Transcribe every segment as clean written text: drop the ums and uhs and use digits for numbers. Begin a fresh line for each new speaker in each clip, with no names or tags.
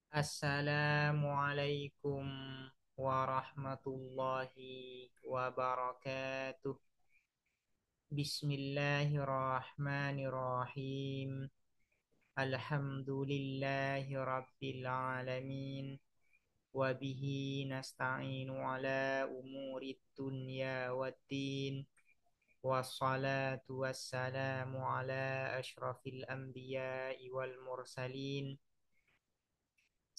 Assalamualaikum warahmatullahi wabarakatuh. Bismillahirrahmanirrahim. Alhamdulillahi rabbil alamin. Wabihi nasta'inu ala umuri dunya waddin. Wassalatu wassalamu ala ashrafil anbiya'i wal mursalin.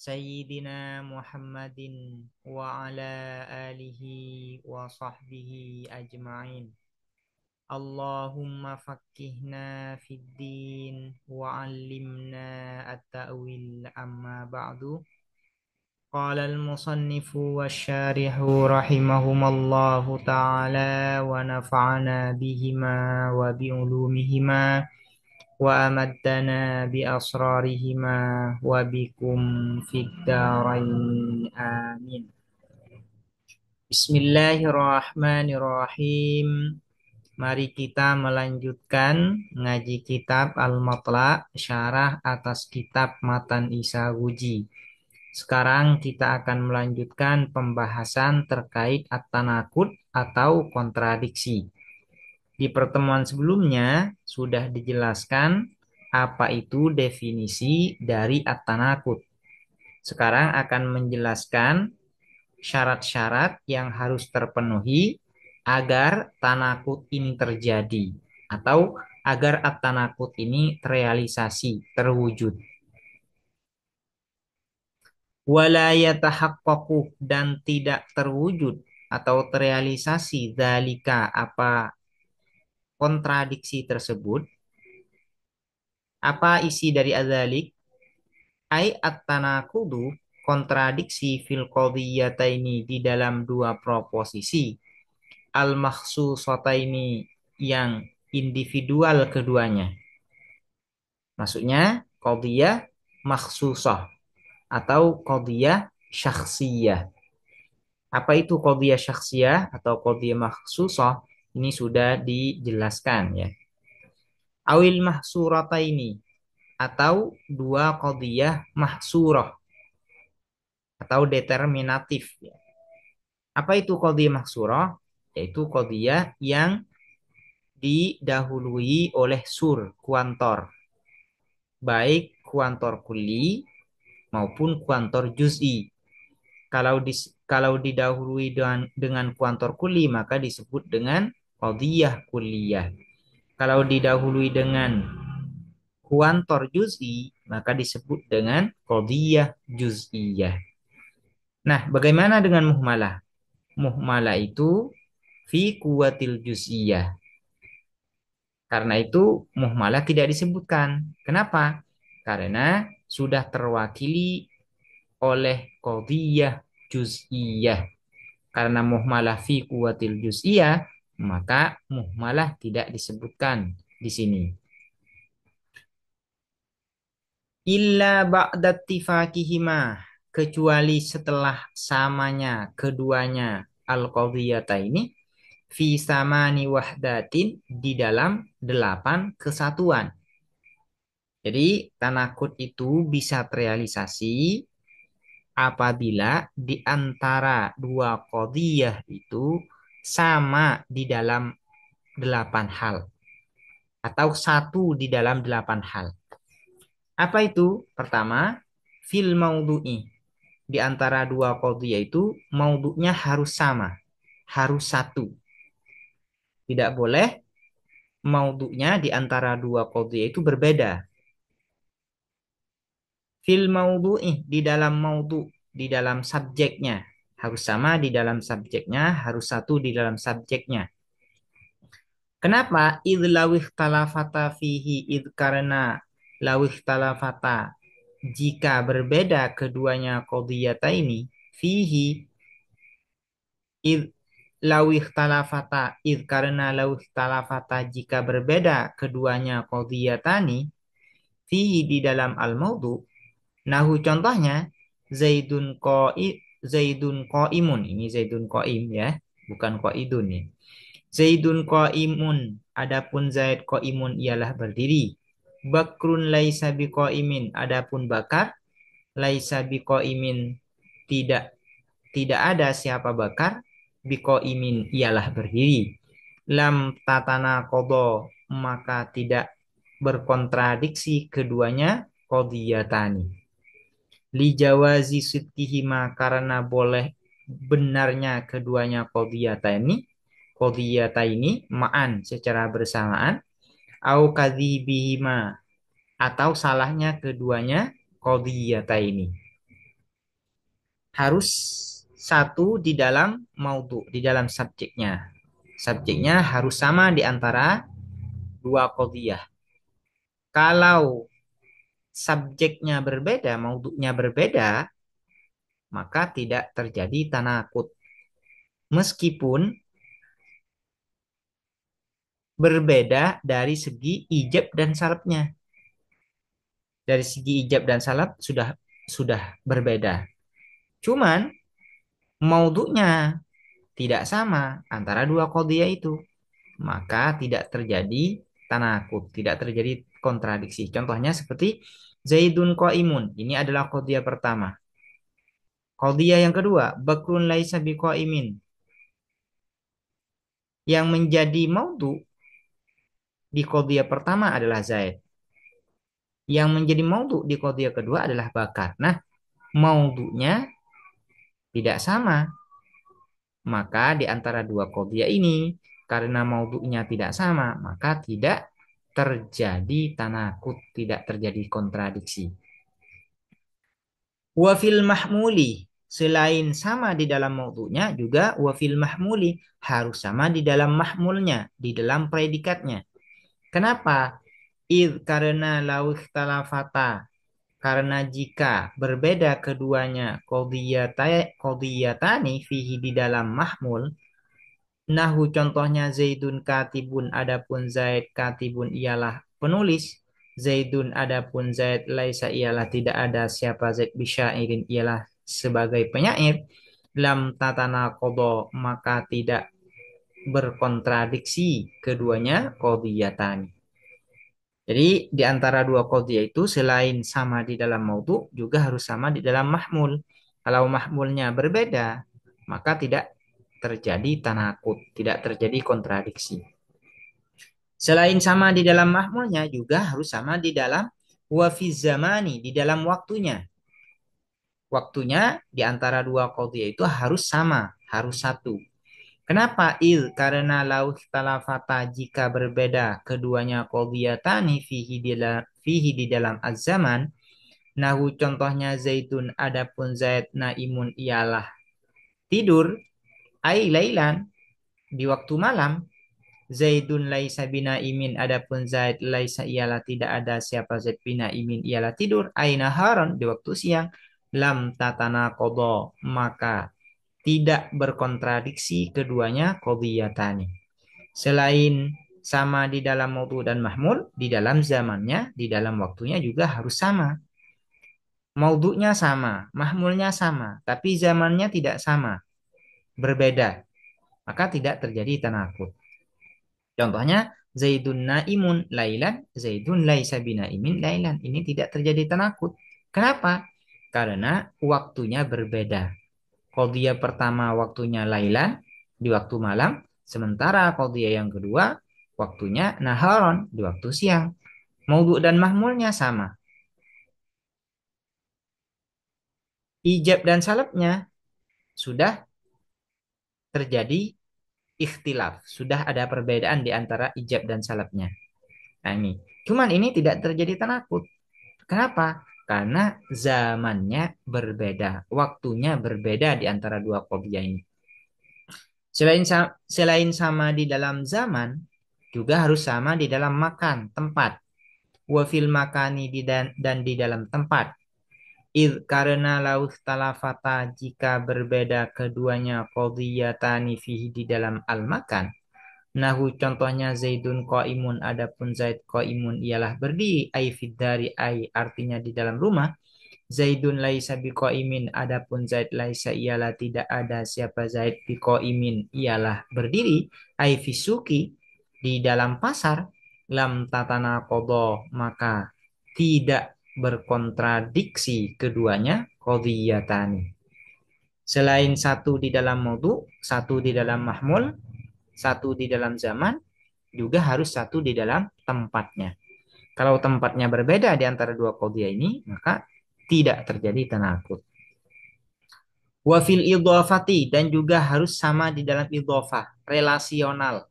Sayyidina Muhammadin wa ala alihi wa sahbihi ajma'in. Allahumma fakkihna fid din wa 'allimna at-ta'wil amma ba'du. Qala al-musannifu wasyarihu rahimahumallahu ta'ala wa nafa'ana bihima wa bi'ulumihima wa amaddana bi asrarihima wa bikum fid dharain amin. Bismillahirrahmanirrahim. Mari kita melanjutkan ngaji kitab Al-Matla' syarah atas kitab Matan Isaguji. Sekarang kita akan melanjutkan pembahasan terkait at-tanaqud atau kontradiksi. Di pertemuan sebelumnya sudah dijelaskan apa itu definisi dari at-tanaqud. Sekarang akan menjelaskan syarat-syarat yang harus terpenuhi agar tanaqud ini terjadi atau agar at-tanaqud ini terrealisasi, terwujud. Wala yatahaqqaqu, dan tidak terwujud atau terrealisasi dzalika apa kontradiksi tersebut. Apa isi dari adzalik? Ai at-tanaqudu, kontradiksi fil qadhiyataini, di dalam dua proposisi, al-makhsusataini, yang individual keduanya. Maksudnya qadhiyah makhsusah atau qadhiyah syakhsiyah. Apa itu qadhiyah syakhsiyah atau qadhiyah makhsusah? Ini sudah dijelaskan ya. Awil mahsurataini, atau dua qadhiyah mahsurah atau determinatif ya. Apa itu qadhiyah mahsurah? Yaitu qadhiyah yang didahului oleh sur kuantor, baik kuantor kulli maupun kuantor juz'i. Kalau didahului dengan kuantor kulli maka disebut dengan qadhiyah kulliyah. Kalau didahului dengan kuantor juz'i maka disebut dengan qadhiyah juz'iyah. Nah, bagaimana dengan muhmalah? Muhmalah itu fi kuwatil juz'iyah. Karena itu muhmalah tidak disebutkan. Kenapa? Karena sudah terwakili oleh qadhiyah juz'iyah. Karena muhmalah fi kuwatil juz'iyah, maka muhmalah tidak disebutkan di sini. Illa ba'da ittifaqihima, kecuali setelah samanya keduanya al-qadhiyata ini fi samani wahdatin, di dalam 8 kesatuan. Jadi tanaqud itu bisa terrealisasi apabila di antara dua qadhiyah itu sama di dalam 8 hal atau satu di dalam 8 hal. Apa itu? Pertama, fil maudhu'i. Di antara dua qadhiyah itu maudhu'nya harus sama, harus satu. Tidak boleh maudhu'nya di antara dua qadhiyah itu berbeda. Fil maudhu'i, di dalam maudhu', di dalam subjeknya harus sama, di dalam subjeknya harus satu, di dalam subjeknya. Kenapa? Idh lawih talafata fihi, idh karena lawih talafata, jika berbeda keduanya qadhiyata ini, fihi, idh lawih talafata, idh karena lawih talafata, jika berbeda keduanya qadhiyatani, fihi, di dalam al-maudhu. Nahu, contohnya, Zaidun qaimun. Ini Zaidun qaim ya, bukan qaidun ya. Zaidun qaimun, adapun Zaid qaimun ialah berdiri. Bakrun laisa biqaimin, adapun Bakar laisa biqaimin, tidak tidak ada siapa bakar, biqaimin ialah berdiri. Lam tatana kodo, maka tidak berkontradiksi keduanya qodiyatani. Li jawazi sidqihima, karena boleh benarnya keduanya qodiyata ini ma'an secara bersamaan, au kadzibihima, atau salahnya keduanya qodiyata ini. Harus satu di dalam maudu, di dalam subjeknya. Subjeknya harus sama di antara dua qodiyah. Kalau subjeknya berbeda, maudunya berbeda, maka tidak terjadi tanakut. Meskipun berbeda dari segi ijab dan salabnya. Dari segi ijab dan salab sudah berbeda. Cuman maudhu'nya tidak sama antara dua qadhiyah itu, maka tidak terjadi tanakut, tidak terjadi kontradiksi. Contohnya seperti Zaidun qaimun. Ini adalah qadhiyah pertama. Qadhiyah yang kedua, Bakrun laisa biqaimin. Yang menjadi maudhu di qadhiyah pertama adalah Zaid. Yang menjadi maudhu di qadhiyah kedua adalah Bakar. Nah, maudhu'nya tidak sama. Maka di antara dua qadhiyah ini, karena maudhu'nya tidak sama, maka tidak terjadi tanakut, tidak terjadi kontradiksi. Wafil mahmuli, selain sama di dalam maudhu'nya, juga wafil mahmuli harus sama di dalam mahmulnya, di dalam predikatnya. Kenapa? Karena lau ikhtalafata, karena jika berbeda keduanya qadhiyatani fihi di dalam mahmul, nahu contohnya Zaidun katibun, adapun Zaid katibun ialah penulis, Zaidun adapun Zaid laisa ialah tidak ada siapa Zaid bisyairin ialah sebagai penyair, lam tatana kodo, maka tidak berkontradiksi keduanya qadhiyatani. Jadi di antara dua qadhiyah itu selain sama di dalam maudhu juga harus sama di dalam mahmul. Kalau mahmulnya berbeda, maka tidak terjadi tanakut, tidak terjadi kontradiksi. Selain sama di dalam mahmulnya juga harus sama di dalam wafiz zamani, di dalam waktunya. Waktunya di antara dua qadhiyah itu harus sama, harus satu. Kenapa? Karena lau ikhtalafata, jika berbeda keduanya qadhiyatani fihi di dalam az-zaman, nahu contohnya Zaidun adapun Zaid naimun ialah tidur, ai lailan di waktu malam, Zaidun laisa binaimin adapun Zaid laisa ialah tidak ada siapa Zaid binaimin ialah tidur, ai naharon di waktu siang, lam tatana qadha, maka tidak berkontradiksi keduanya qadhiyatani. Selain sama di dalam maudhu dan mahmul, di dalam zamannya, di dalam waktunya juga harus sama. Maudhunya sama, mahmulnya sama, tapi zamannya tidak sama, berbeda. Maka tidak terjadi tanakut. Contohnya, Zaidun naimun lailan, Zaidun laisa binaimin lailan. Ini tidak terjadi tanakut. Kenapa? Karena waktunya berbeda. Qadhiyah pertama waktunya lailan, di waktu malam, sementara qadhiyah yang kedua waktunya naharon, di waktu siang. Maudhu dan mahmulnya sama. Ijab dan salabnya sudah terjadi ikhtilaf, sudah ada perbedaan di antara ijab dan salabnya. Nah ini, cuman ini tidak terjadi tanakut. Kenapa? Karena zamannya berbeda, waktunya berbeda di antara dua qadhiyah ini. Selain sama di dalam zaman, juga harus sama di dalam makan, tempat. Wafil makani dan di dalam tempat. Karena lau talafata, jika berbeda keduanya qadhiyatani fihi di dalam al-makan. Nahu contohnya Zaidun qaimun, adapun Zaid qaimun ialah berdiri, ai fid dari, ai artinya di dalam rumah. Zaidun laisa biqaimin, adapun Zaid laisa ialah tidak ada siapa Zaid biqaimin ialah berdiri, ai fisuki di dalam pasar, lam tatana qadha, maka tidak berkontradiksi keduanya qadhiyatani. Selain satu di dalam maudhu, satu di dalam mahmul, satu di dalam zaman, juga harus satu di dalam tempatnya. Kalau tempatnya berbeda di antara dua qadhiyah ini, maka tidak terjadi tanakut. Wa fil idhafati, dan juga harus sama di dalam idhafah, relasional.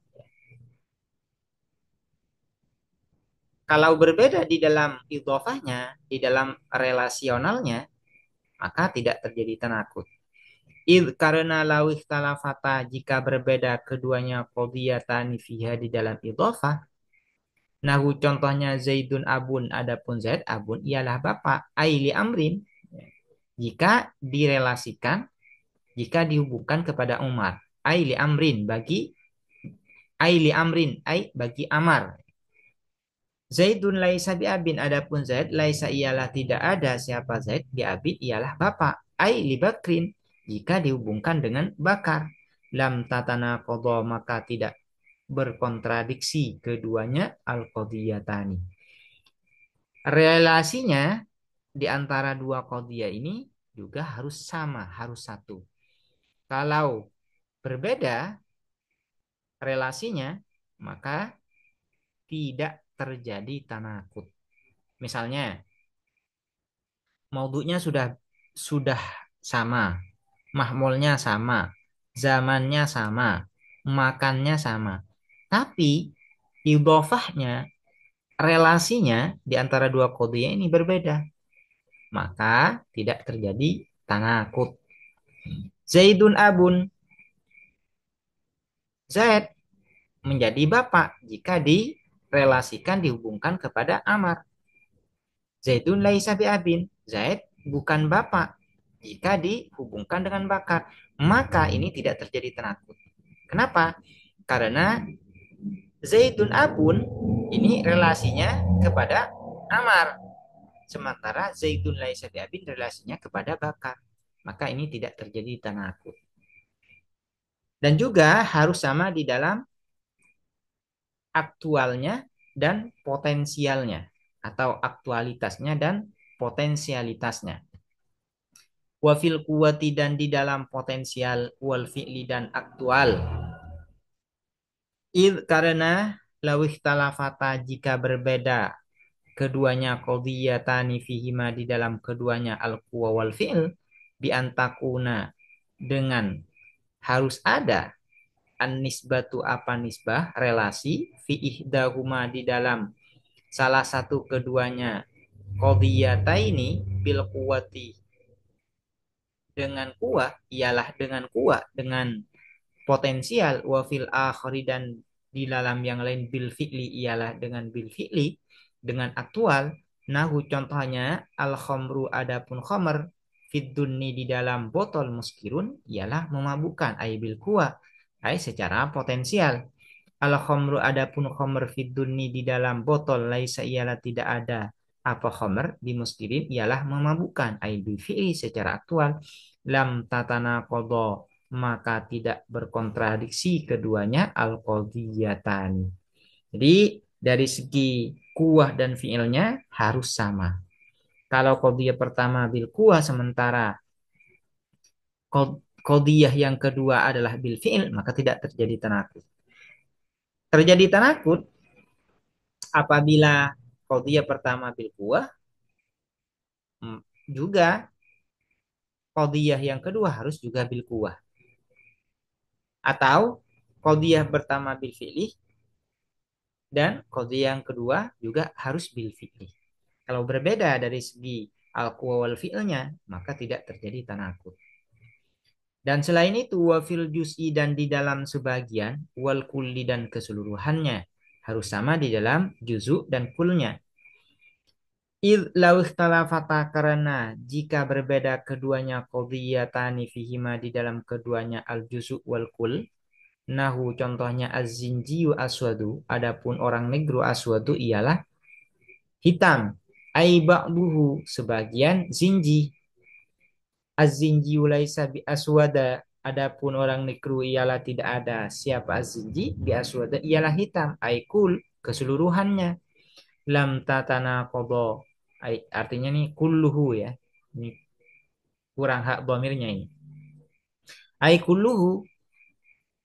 Kalau berbeda di dalam idhafahnya, di dalam relasionalnya, maka tidak terjadi tanakut. Karena lawih talafata, jika berbeda keduanya qadhiyatani fiha di dalam idhafah. Nahu contohnya Zaidun abun, adapun Zaid abun ialah bapak. Aili amrin, jika direlasikan, jika dihubungkan kepada Umar. Aili amrin, bagi Aili amrin, ai bagi Amar. Zaidun laisa bi abin, adapun Zaid laisa ialah tidak ada siapa Zaid bi abin ialah bapak. Aili bakrin, jika dihubungkan dengan bakar. Lam tatana qadha, maka tidak berkontradiksi keduanya al-qadhiyatani. Relasinya di antara dua qadhiyah ini juga harus sama, harus satu. Kalau berbeda relasinya, maka tidak terjadi tanakut. Misalnya, maudhu'nya sudah sama, mahmulnya sama, zamannya sama, makannya sama. Tapi idhofahnya, relasinya di antara dua qadhiyah ini berbeda, maka tidak terjadi tanakut. Zaidun abun, Zaid menjadi bapak jika direlasikan, dihubungkan kepada Amar. Zaidun laisa bi abin, Zaid bukan bapak jika dihubungkan dengan bakar, maka ini tidak terjadi tanakut. Kenapa? Karena Zaidun abun ini relasinya kepada Amar, sementara Zaidun laisa bi abin relasinya kepada bakar, maka ini tidak terjadi tanakut. Dan juga harus sama di dalam aktualnya dan potensialnya, atau aktualitasnya dan potensialitasnya. Wafil kuwati, dan di dalam potensial, wal fi'li, dan aktual. Karena lawih talafata, jika berbeda keduanya qadhiyatani fihima di dalam keduanya al quwa wal fi'l, bi antakuna, dengan harus ada an nisbatu, apa nisbah, relasi, fi ihdahuma di dalam salah satu keduanya qadhiyataini bil quwati, dengan kuah, ialah dengan kuah, dengan potensial, wa fil akhiri, dan di dalam yang lain bil fi'li, ialah dengan bil fi'li, dengan aktual. Nahu contohnya al khamru, adapun khamr, fid dunni di dalam botol, muskirun ialah memabukkan, ay bil kuah, ay secara potensial. Al khamru, adapun khamr, fid dunni di dalam botol, laisa ialah tidak ada apa khamr di muskirin ialah memabukkan, ay bil fi'li secara aktual. Lam tatana qadha, maka tidak berkontradiksi keduanya al-qadhiyatani. Jadi dari segi kuah dan fiilnya harus sama. Kalau qadhiyah pertama bil kuah, sementara qadhiyah yang kedua adalah bil fiil, maka tidak terjadi tanakut. Terjadi tanakut apabila qadhiyah pertama bil kuah, juga qadhiyah yang kedua harus juga bil kuah. Atau qadhiyah pertama bil fi'li dan qadhiyah yang kedua juga harus bil fi'li. Kalau berbeda dari segi al-quwa wal fi'lnya, maka tidak terjadi tanakut. Dan selain itu, wafil juz'i, dan di dalam sebagian, wal kulli, dan keseluruhannya harus sama di dalam juzu dan kulnya. Law ikhtalafata, karena jika berbeda keduanya qadhiyatani fihima di dalam keduanya al juzu wal kul. Nahu contohnya az-zinjiyu aswadu, adapun orang negro aswadu ialah hitam. Ai ba'duhu, sebagian zinji. Az-zinjiyu laisa bi aswada, adapun orang negro ialah tidak ada siapa az-zinji bi aswada ialah hitam. Ai kul, keseluruhannya. Lam tatana qadha, Artinya nih kulluhu ya. Ini kurang hak dhamirnya ini. Ai kulluhu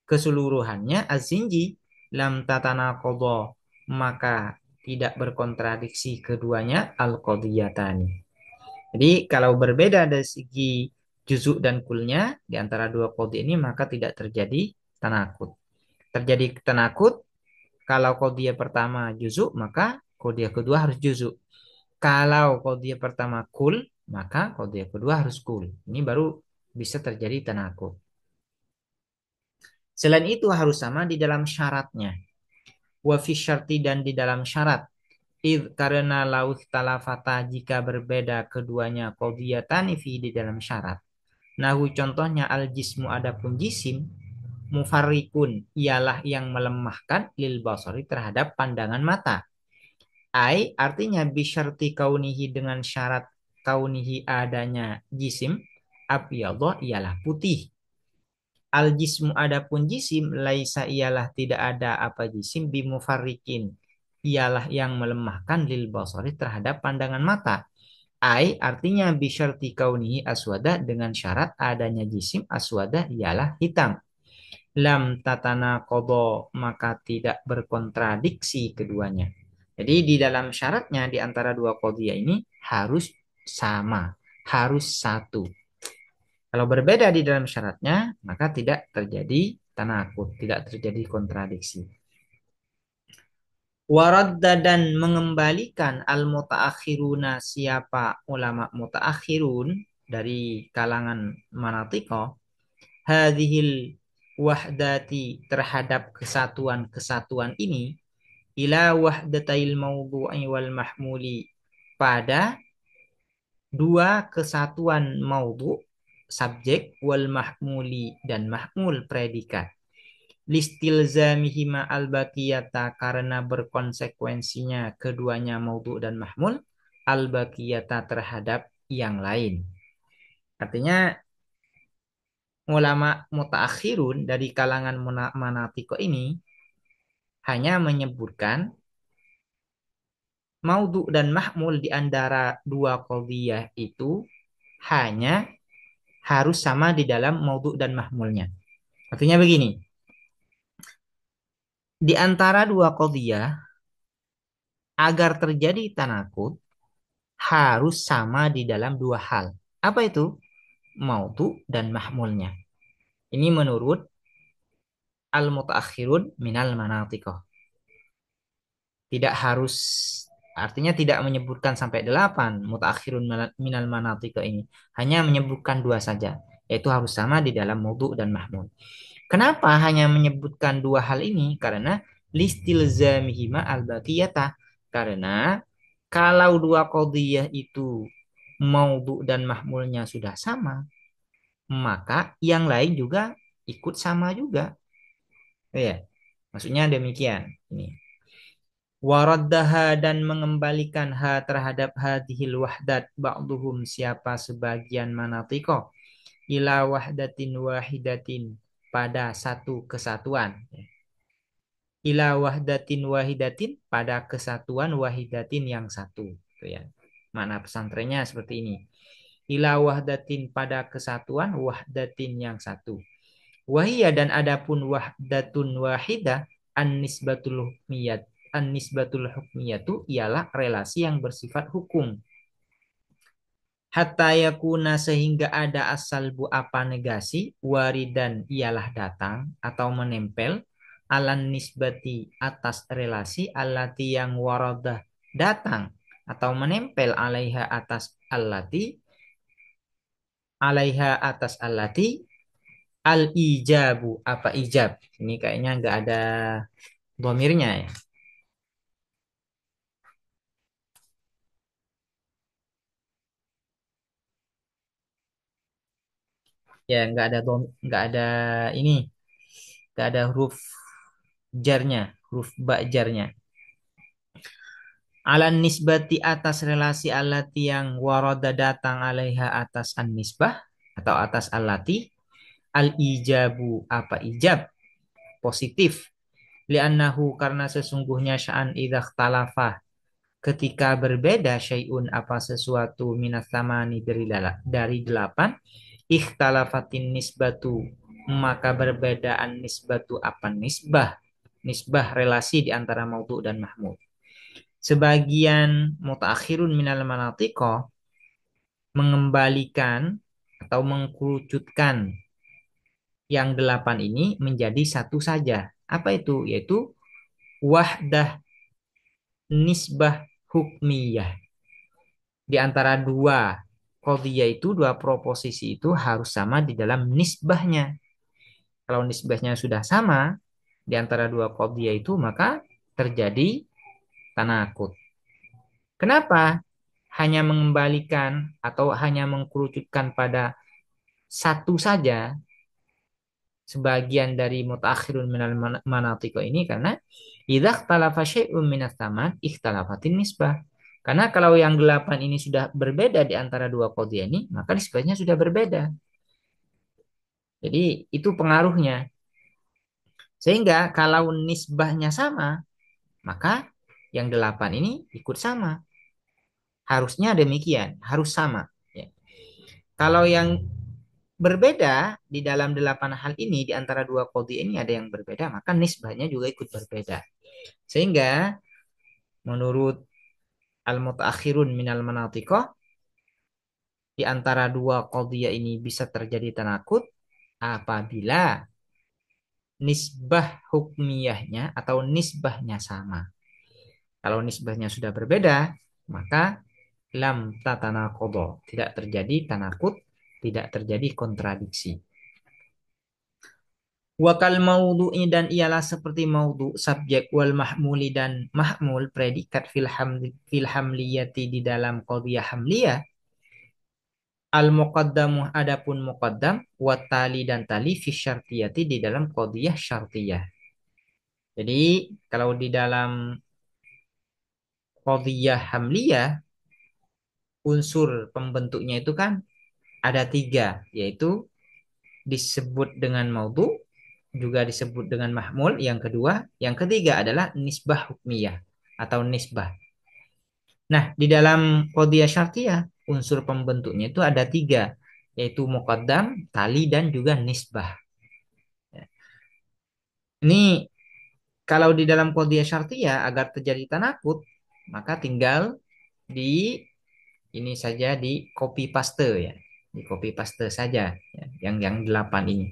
keseluruhannya azinji lam tatana kodo maka tidak berkontradiksi keduanya al qadiyatani. Jadi kalau berbeda dari segi juzuk dan kulnya di antara dua qadi ini maka tidak terjadi tanakut. Terjadi tanakut kalau qadiyah pertama juzuk maka qadiyah kedua harus juzuk. Kalau qadiyah pertama kul maka qadiyah kedua harus kul. Ini baru bisa terjadi tanakut. Selain itu harus sama di dalam syaratnya. Wa fi syarti dan di dalam syarat. Karena lauh talafata jika berbeda keduanya qadiyatani fi di dalam syarat. Nahu contohnya al jismu adapun jisim mufarrikun ialah yang melemahkan lil basari terhadap pandangan mata. Ai artinya bisyarti kaunihi dengan syarat kaunihi adanya jisim abiyadha ialah putih. Al jismu adapun jisim laisa ialah tidak ada apa jisim bimufarrikin ialah yang melemahkan lil basari terhadap pandangan mata. Ai artinya bisyarti kaunihi aswada dengan syarat adanya jisim aswada ialah hitam. Lam tatana kodo maka tidak berkontradiksi keduanya. Jadi di dalam syaratnya di antara dua qadhiyah ini harus sama, harus satu. Kalau berbeda di dalam syaratnya, maka tidak terjadi tanakut, tidak terjadi kontradiksi. Waradda dan mengembalikan al-mutaakhiruna siapa ulama mutaakhirun dari kalangan manatiko hadhil wahdati terhadap kesatuan-kesatuan ini ila wahdatail mawdu'i wal mahmuli pada dua kesatuan maudhu subjek wal mahmuli dan mahmul predikat listilzamihima al-baqiyata karena berkonsekuensinya keduanya maudhu dan mahmul al-baqiyata terhadap yang lain. Artinya ulama mutaakhirun dari kalangan manatiko ini hanya menyebutkan maudhu dan mahmul di antara dua qadhiyah itu hanya harus sama di dalam maudhu dan mahmulnya. Artinya begini, di antara dua qadhiyah agar terjadi tanakut harus sama di dalam dua hal. Apa itu? Maudhu dan mahmulnya. Ini menurut al-mutaakhirun minal manatiqah. Tidak harus artinya tidak menyebutkan sampai 8 mutaakhirun minal manatiqah ini. Hanya menyebutkan dua saja, yaitu harus sama di dalam maudhu dan mahmul. Kenapa hanya menyebutkan dua hal ini? Karena listilzamihima al-baqiyata. Karena kalau dua qadhiyah itu maudhu dan mahmulnya sudah sama, maka yang lain juga ikut sama juga. Ya, maksudnya demikian. Ini. Waraddaha dan mengembalikan ha terhadap hadhil wahdat ba'duhum siapa sebagian manatiko ila wahdatin wahidatin pada satu kesatuan. Ila wahdatin wahidatin pada kesatuan wahidatin yang satu. Itu ya. Makna pesantrennya seperti ini. Ila wahdatin pada kesatuan wahdatin yang satu. Wahia dan adapun wahdatun wahidah an-nisbatul hukmiyat. An-nisbatul hukmiyatu ialah relasi yang bersifat hukum. Hatta yakuna sehingga ada asal bu apa negasi waridan ialah datang atau menempel alan nisbati atas relasi allati yang waradah datang atau menempel alaiha atas allati al ijabu apa ijab ini kayaknya nggak ada domirnya ya. Ya nggak ada nggak ada ini nggak ada huruf jarnya huruf ba jarnya alan nisbati atas relasi alati yang waroda datang alaiha atas an nisbah atau atas alati al ijabu apa ijab positif li'annahu karena sesungguhnya sya'an idza talafah ketika berbeda syai'un apa sesuatu minas samani dari delapan, ikhtalafatin nisbatu, maka berbedaan nisbatu apa nisbah, nisbah relasi di antara maudhu dan mahmud. Sebagian mutaakhirun minal manatiqo mengembalikan atau mengkerucutkan yang delapan ini menjadi satu saja. Apa itu? Yaitu wahdah nisbah hukmiyah. Di antara dua qadhiyah itu, dua proposisi itu harus sama di dalam nisbahnya. Kalau nisbahnya sudah sama di antara dua qadhiyah itu, maka terjadi tanakut. Kenapa? Hanya mengembalikan atau hanya mengkerucutkan pada satu saja sebagian dari mutaakhirun minal manatiqo ini, karena idza ikhtalafa syai'un minas taman ikhtalafatin nisbah. Karena kalau yang delapan ini sudah berbeda di antara dua qadhiyah ini, maka nisbahnya sudah berbeda. Jadi itu pengaruhnya. Sehingga kalau nisbahnya sama, maka yang delapan ini ikut sama. Harusnya demikian, harus sama. Ya. Kalau yang berbeda di dalam delapan hal ini, di antara dua qadhiyah ini ada yang berbeda, maka nisbahnya juga ikut berbeda. Sehingga menurut al-mutaakhirun minal manatiqah, di antara dua qadhiyah ini bisa terjadi tanakut apabila nisbah hukmiyahnya atau nisbahnya sama. Kalau nisbahnya sudah berbeda, maka lam tatanaqadha, tidak terjadi tanakut, tidak terjadi kontradiksi. Wakal maudhu'i, dan ialah seperti maudhu, subjek, wal mahmuli dan mahmul, predikat fil hamliyati di dalam qadhiyah hamliyah, al muqaddamu adapun muqaddam, wa tali dan tali fi syartiyati di dalam qadhiyah syartiyah. Jadi kalau di dalam qadhiyah hamliyah, unsur pembentuknya itu kan ada tiga, yaitu disebut dengan maudhu, juga disebut dengan mahmul, yang kedua, yang ketiga adalah nisbah hukmiyah atau nisbah. Nah, di dalam qadhiyah syartiyah, unsur pembentuknya itu ada tiga, yaitu muqaddam, tali, dan juga nisbah. Ini kalau di dalam qadhiyah syartiyah agar terjadi tanakut, maka tinggal di ini saja, di copy paste ya, di copy paste saja ya, yang delapan ini.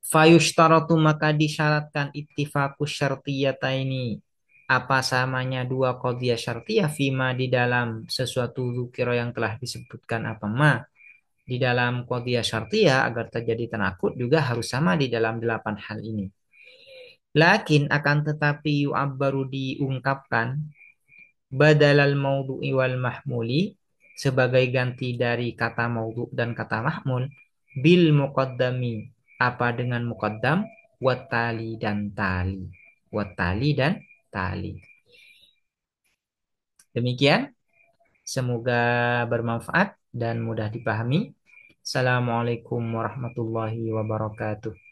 Fayushtaratu, maka disyaratkan ittifakus syartiyataini, apa samanya dua qadhiyah syartiyah, fima di dalam sesuatu dzukira yang telah disebutkan, apa ma di dalam qadhiyah syartiyah agar terjadi tanakut juga harus sama di dalam delapan hal ini. Lakin akan tetapi yu'abbaru, diungkapkan, badalal maudhu'i wal mahmuli, sebagai ganti dari kata maudhu dan kata mahmul, bil muqaddami, apa dengan muqaddam, watali dan tali, watali dan tali. Demikian, semoga bermanfaat dan mudah dipahami. Assalamualaikum warahmatullahi wabarakatuh.